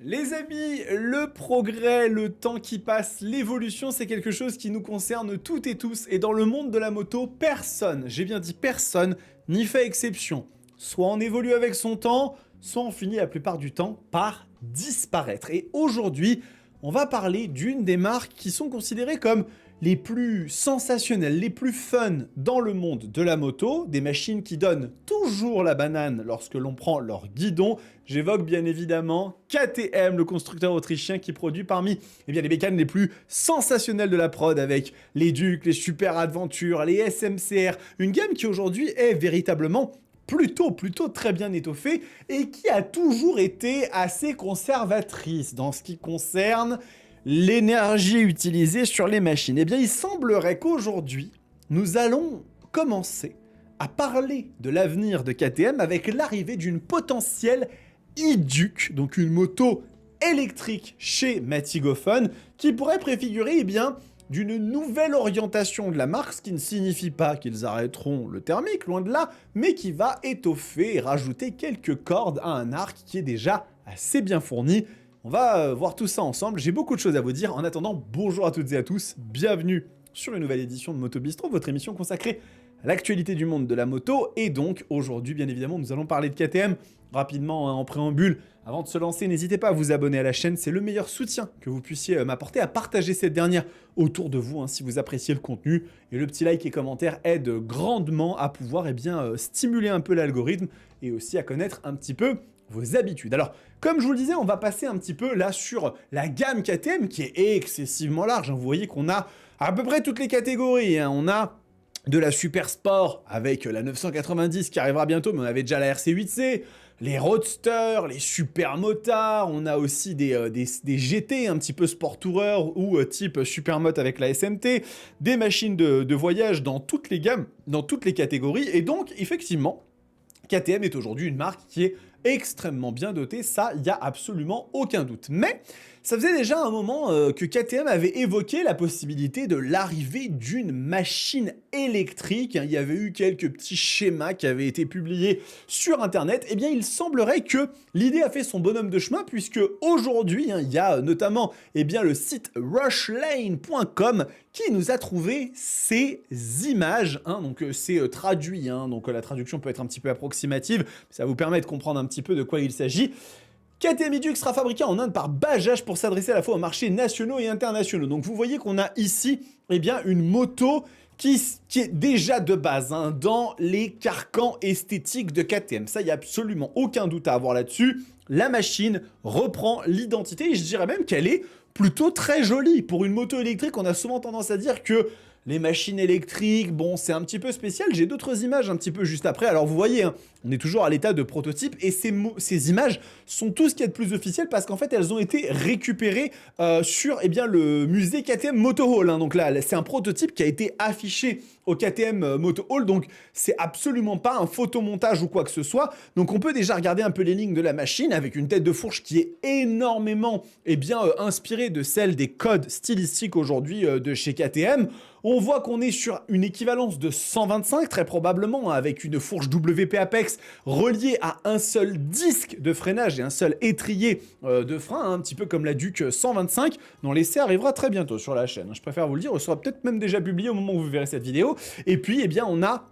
Les amis, le progrès, le temps qui passe, l'évolution, c'est quelque chose qui nous concerne toutes et tous. Et dans le monde de la moto, personne, j'ai bien dit personne, n'y fait exception. Soit on évolue avec son temps, soit on finit la plupart du temps par disparaître. Et aujourd'hui, on va parler d'une des marques qui sont considérées comme les plus sensationnelles, les plus fun dans le monde de la moto, des machines qui donnent toujours la banane lorsque l'on prend leur guidon. J'évoque bien évidemment KTM, le constructeur autrichien qui produit parmi les bécanes les plus sensationnelles de la prod avec les Duke, les Super Adventure, les SMCR, une gamme qui aujourd'hui est véritablement plutôt très bien étoffée et qui a toujours été assez conservatrice dans ce qui concerne l'énergie utilisée sur les machines. Eh bien, il semblerait qu'aujourd'hui, nous allons commencer à parler de l'avenir de KTM avec l'arrivée d'une potentielle e-Duke, donc une moto électrique chez Matigophone, qui pourrait préfigurer d'une nouvelle orientation de la marque, ce qui ne signifie pas qu'ils arrêteront le thermique, loin de là, mais qui va étoffer et rajouter quelques cordes à un arc qui est déjà assez bien fourni. On va voir tout ça ensemble, j'ai beaucoup de choses à vous dire. En attendant, bonjour à toutes et à tous, bienvenue sur une nouvelle édition de Moto Bistro, votre émission consacrée à l'actualité du monde de la moto. Et donc, aujourd'hui, bien évidemment, nous allons parler de KTM. Rapidement, en préambule, avant de se lancer, n'hésitez pas à vous abonner à la chaîne, c'est le meilleur soutien que vous puissiez m'apporter, à partager cette dernière autour de vous, si vous appréciez le contenu. Et le petit like et commentaire aide grandement à pouvoir stimuler un peu l'algorithme et aussi à connaître un petit peu vos habitudes. Alors, comme je vous le disais, on va passer un petit peu là sur la gamme KTM qui est excessivement large. Vous voyez qu'on a à peu près toutes les catégories. On a de la Super Sport avec la 990 qui arrivera bientôt, mais on avait déjà la RC8C, les Roadster, les Super Motards, on a aussi des GT un petit peu Sport Tourer ou type Supermoto avec la SMT, des machines de voyage dans toutes les gammes, dans toutes les catégories. Et donc, effectivement, KTM est aujourd'hui une marque qui est extrêmement bien dotée, ça, il n'y a absolument aucun doute. Mais ça faisait déjà un moment que KTM avait évoqué la possibilité de l'arrivée d'une machine électrique. Il y avait eu quelques petits schémas qui avaient été publiés sur Internet. Eh bien, il semblerait que l'idée a fait son bonhomme de chemin, puisque aujourd'hui, il y a notamment le site rushlane.com qui nous a trouvé ces images. Donc, c'est traduit, donc la traduction peut être un petit peu approximative, mais ça vous permet de comprendre un petit peu de quoi il s'agit. KTM e-Duke sera fabriqué en Inde par Bajaj pour s'adresser à la fois aux marchés nationaux et internationaux. Donc vous voyez qu'on a ici une moto qui est déjà de base dans les carcans esthétiques de KTM. Ça, il n'y a absolument aucun doute à avoir là-dessus. La machine reprend l'identité et je dirais même qu'elle est plutôt très jolie. Pour une moto électrique, on a souvent tendance à dire que les machines électriques, bon, c'est un petit peu spécial. J'ai d'autres images un petit peu juste après. Alors vous voyez, on est toujours à l'état de prototype et ces images sont tout ce qu'il y a de plus officiel parce qu'en fait, elles ont été récupérées sur le musée KTM Moto Hall. Donc là, c'est un prototype qui a été affiché au KTM Moto Hall. Donc c'est absolument pas un photomontage ou quoi que ce soit. Donc on peut déjà regarder un peu les lignes de la machine avec une tête de fourche qui est énormément inspirée de celle des codes stylistiques aujourd'hui de chez KTM. On voit qu'on est sur une équivalence de 125, très probablement, avec une fourche WP Apex reliée à un seul disque de freinage et un seul étrier de frein, un petit peu comme la Duke 125, dont l'essai arrivera très bientôt sur la chaîne. Je préfère vous le dire, il sera peut-être même déjà publié au moment où vous verrez cette vidéo. Et puis, on a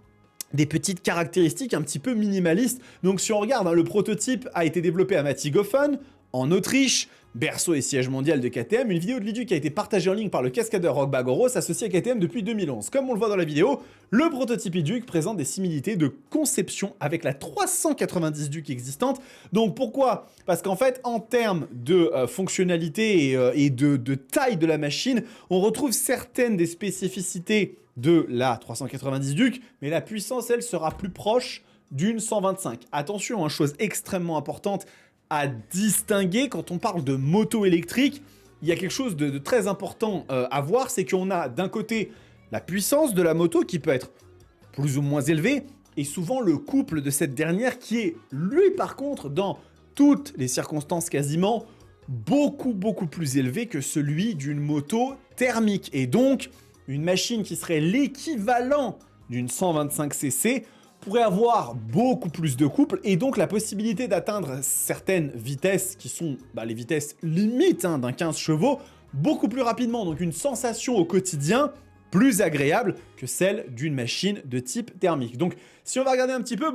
des petites caractéristiques un petit peu minimalistes. Donc si on regarde, le prototype a été développé à Matigophone, en Autriche, berceau et siège mondial de KTM. Une vidéo de l'e-Duke a été partagée en ligne par le cascadeur Rock Bagoros, associé à KTM depuis 2011. Comme on le voit dans la vidéo, le prototype e-Duke présente des similitudes de conception avec la 390 Duke existante. Donc pourquoi ? Parce qu'en fait, en termes de fonctionnalité et de taille de la machine, on retrouve certaines des spécificités de la 390 Duke, mais la puissance, elle, sera plus proche d'une 125. Attention, chose extrêmement importante à distinguer quand on parle de moto électrique, il y a quelque chose de très important à voir, c'est qu'on a d'un côté la puissance de la moto qui peut être plus ou moins élevée, et souvent le couple de cette dernière qui est, lui par contre, dans toutes les circonstances quasiment, beaucoup plus élevé que celui d'une moto thermique. Et donc, une machine qui serait l'équivalent d'une 125cc pourrait avoir beaucoup plus de couple et donc la possibilité d'atteindre certaines vitesses qui sont les vitesses limites d'un 15 chevaux beaucoup plus rapidement. Donc une sensation au quotidien plus agréable que celle d'une machine de type thermique. Donc si on va regarder un petit peu,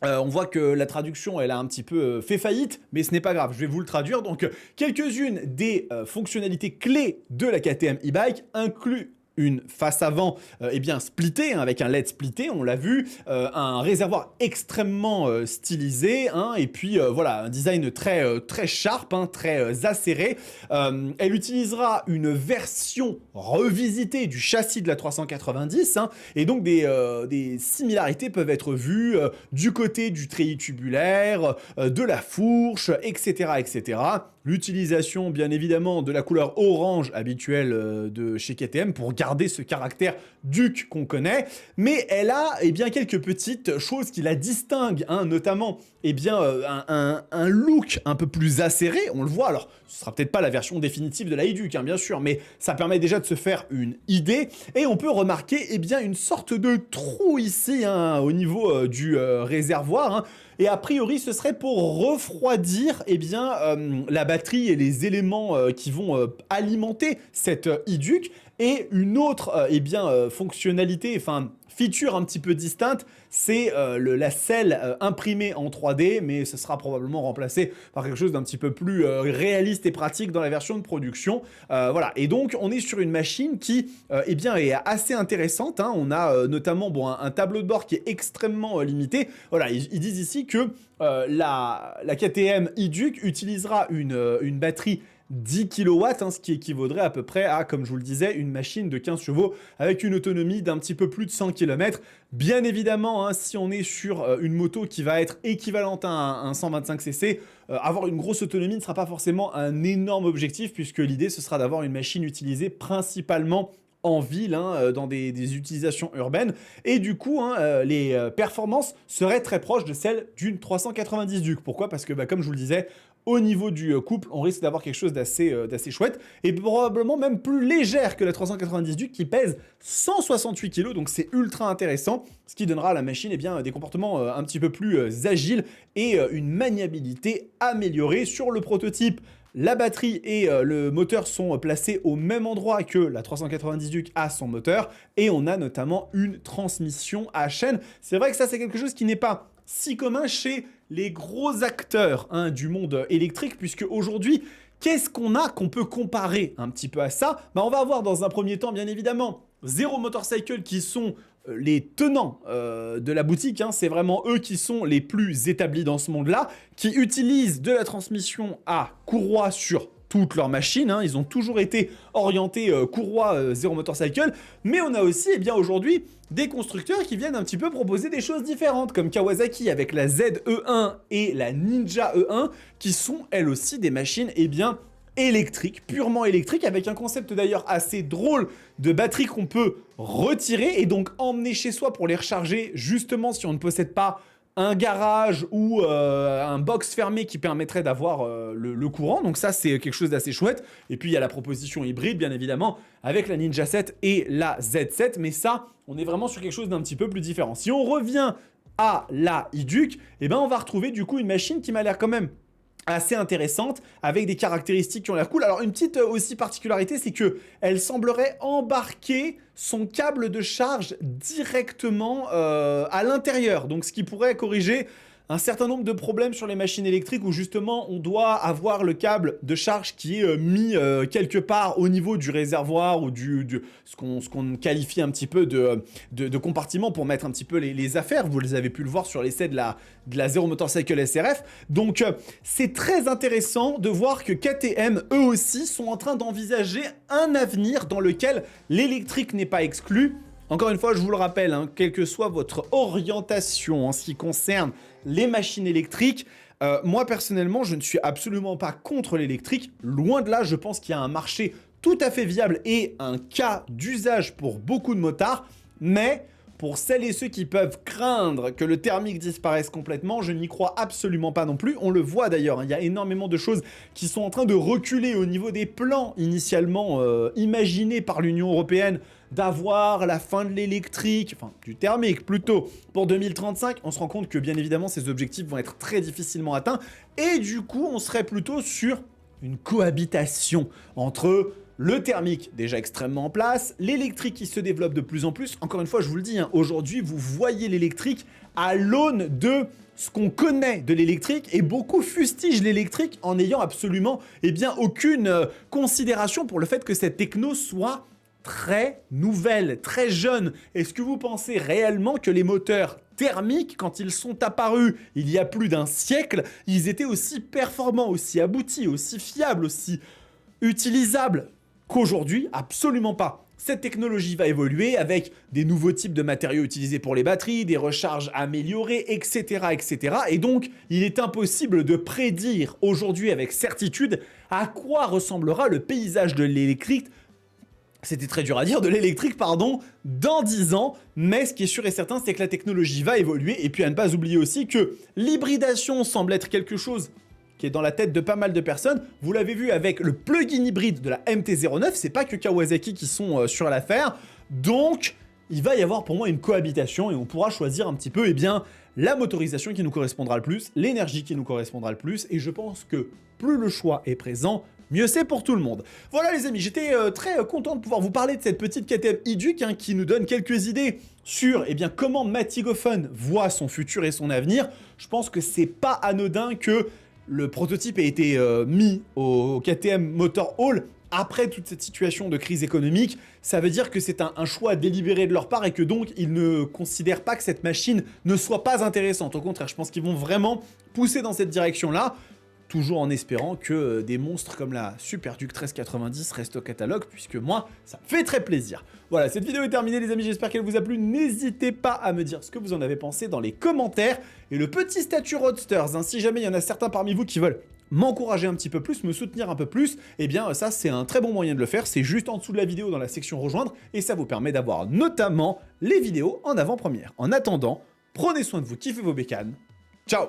on voit que la traduction, elle a un petit peu fait faillite, mais ce n'est pas grave, je vais vous le traduire. Donc, quelques-unes des fonctionnalités clés de la KTM e-bike incluent une face avant splittée, avec un LED splitté, on l'a vu, un réservoir extrêmement stylisé, et puis voilà, un design très sharp, très acéré. Elle utilisera une version revisitée du châssis de la 390, et donc des similarités peuvent être vues du côté du treillis tubulaire, de la fourche, etc., etc. L'utilisation, bien évidemment, de la couleur orange habituelle de chez KTM pour garder ce caractère duc qu'on connaît, mais elle a quelques petites choses qui la distinguent, notamment un look un peu plus acéré, on le voit. Alors, ce sera peut-être pas la version définitive de la e-duc, bien sûr, mais ça permet déjà de se faire une idée, et on peut remarquer une sorte de trou ici au niveau du réservoir, et a priori ce serait pour refroidir la batterie et les éléments qui vont alimenter cette e-duc. Et une autre fonctionnalité, feature un petit peu distincte, c'est la selle imprimée en 3D, mais ce sera probablement remplacé par quelque chose d'un petit peu plus réaliste et pratique dans la version de production. Voilà, et donc on est sur une machine qui est assez intéressante, On a notamment un tableau de bord qui est extrêmement limité. Voilà, ils disent ici que la KTM e-duc utilisera une batterie 10 kW, ce qui équivaudrait à peu près à, comme je vous le disais, une machine de 15 chevaux avec une autonomie d'un petit peu plus de 100 km. Bien évidemment, si on est sur une moto qui va être équivalente à un 125cc, avoir une grosse autonomie ne sera pas forcément un énorme objectif, puisque l'idée ce sera d'avoir une machine utilisée principalement en ville, dans des utilisations urbaines, et du coup les performances seraient très proches de celles d'une 390 Duc. Pourquoi ? Parce que comme je vous le disais, au niveau du couple, on risque d'avoir quelque chose d'assez chouette, et probablement même plus légère que la 390 Duc qui pèse 168 kg, donc c'est ultra intéressant, ce qui donnera à la machine des comportements un petit peu plus agiles et une maniabilité améliorée. Sur le prototype, la batterie et le moteur sont placés au même endroit que la 390 Duc a son moteur, et on a notamment une transmission à chaîne. C'est vrai que ça, c'est quelque chose qui n'est pas si commun chez les gros acteurs du monde électrique, puisque aujourd'hui, qu'est-ce qu'on peut comparer un petit peu à ça ? On va avoir dans un premier temps, bien évidemment, Zero Motorcycle qui sont les tenants de la boutique, c'est vraiment eux qui sont les plus établis dans ce monde-là, qui utilisent de la transmission à courroie sur toutes leurs machines, ils ont toujours été orientés courroie Zero Motorcycle, mais on a aussi aujourd'hui des constructeurs qui viennent un petit peu proposer des choses différentes, comme Kawasaki avec la ZE1 et la Ninja E1, qui sont elles aussi des machines électriques, purement électriques, avec un concept d'ailleurs assez drôle de batterie qu'on peut retirer et donc emmener chez soi pour les recharger, justement si on ne possède pas un garage ou un box fermé qui permettrait d'avoir le courant. Donc ça, c'est quelque chose d'assez chouette. Et puis, il y a la proposition hybride, bien évidemment, avec la Ninja 7 et la Z7. Mais ça, on est vraiment sur quelque chose d'un petit peu plus différent. Si on revient à la e-duc, on va retrouver du coup une machine qui m'a l'air quand même assez intéressante, avec des caractéristiques qui ont l'air cool. Alors une petite aussi particularité, c'est que elle semblerait embarquer son câble de charge directement à l'intérieur, donc ce qui pourrait corriger un certain nombre de problèmes sur les machines électriques où justement on doit avoir le câble de charge qui est mis quelque part au niveau du réservoir ou ce qu'on qualifie un petit peu de compartiment pour mettre un petit peu les affaires. Vous les avez pu le voir sur l'essai de la Zero Motorcycle SRF. Donc c'est très intéressant de voir que KTM eux aussi sont en train d'envisager un avenir dans lequel l'électrique n'est pas exclu. Encore une fois, je vous le rappelle, quelle que soit votre orientation en ce qui concerne les machines électriques, moi personnellement, je ne suis absolument pas contre l'électrique. Loin de là, je pense qu'il y a un marché tout à fait viable et un cas d'usage pour beaucoup de motards. Mais pour celles et ceux qui peuvent craindre que le thermique disparaisse complètement, je n'y crois absolument pas non plus. On le voit d'ailleurs, hein, il y a énormément de choses qui sont en train de reculer au niveau des plans initialement imaginés par l'Union européenne d'avoir la fin de l'électrique, enfin du thermique plutôt, pour 2035. On se rend compte que bien évidemment ces objectifs vont être très difficilement atteints et du coup on serait plutôt sur une cohabitation entre le thermique déjà extrêmement en place, l'électrique qui se développe de plus en plus. Encore une fois, je vous le dis, hein, aujourd'hui, vous voyez l'électrique à l'aune de ce qu'on connaît de l'électrique et beaucoup fustigent l'électrique en n'ayant absolument aucune considération pour le fait que cette techno soit très nouvelle, très jeune. Est-ce que vous pensez réellement que les moteurs thermiques, quand ils sont apparus il y a plus d'un siècle, ils étaient aussi performants, aussi aboutis, aussi fiables, aussi utilisables qu'aujourd'hui? Absolument pas. Cette technologie va évoluer avec des nouveaux types de matériaux utilisés pour les batteries, des recharges améliorées, etc., etc. Et donc, il est impossible de prédire aujourd'hui avec certitude à quoi ressemblera le paysage de l'électrique. C'était très dur à dire, de l'électrique, pardon, dans 10 ans, mais ce qui est sûr et certain, c'est que la technologie va évoluer, et puis à ne pas oublier aussi que l'hybridation semble être quelque chose qui est dans la tête de pas mal de personnes. Vous l'avez vu avec le plug-in hybride de la MT-09, c'est pas que Kawasaki qui sont sur l'affaire, donc il va y avoir pour moi une cohabitation, et on pourra choisir un petit peu, la motorisation qui nous correspondra le plus, l'énergie qui nous correspondra le plus, et je pense que plus le choix est présent, mieux c'est pour tout le monde. Voilà les amis, j'étais très content de pouvoir vous parler de cette petite KTM e-Duc qui nous donne quelques idées sur comment Matigofun voit son futur et son avenir. Je pense que c'est pas anodin que le prototype ait été mis au KTM Motor Hall après toute cette situation de crise économique. Ça veut dire que c'est un choix délibéré de leur part et que donc ils ne considèrent pas que cette machine ne soit pas intéressante. Au contraire, je pense qu'ils vont vraiment pousser dans cette direction-là, toujours en espérant que des monstres comme la Super Duke 1390 restent au catalogue, puisque moi, ça me fait très plaisir. Voilà, cette vidéo est terminée les amis, j'espère qu'elle vous a plu. N'hésitez pas à me dire ce que vous en avez pensé dans les commentaires. Et le petit statut Roadsters, hein, si jamais il y en a certains parmi vous qui veulent m'encourager un petit peu plus, me soutenir un peu plus, ça c'est un très bon moyen de le faire. C'est juste en dessous de la vidéo dans la section rejoindre, et ça vous permet d'avoir notamment les vidéos en avant-première. En attendant, prenez soin de vous, kiffez vos bécanes. Ciao!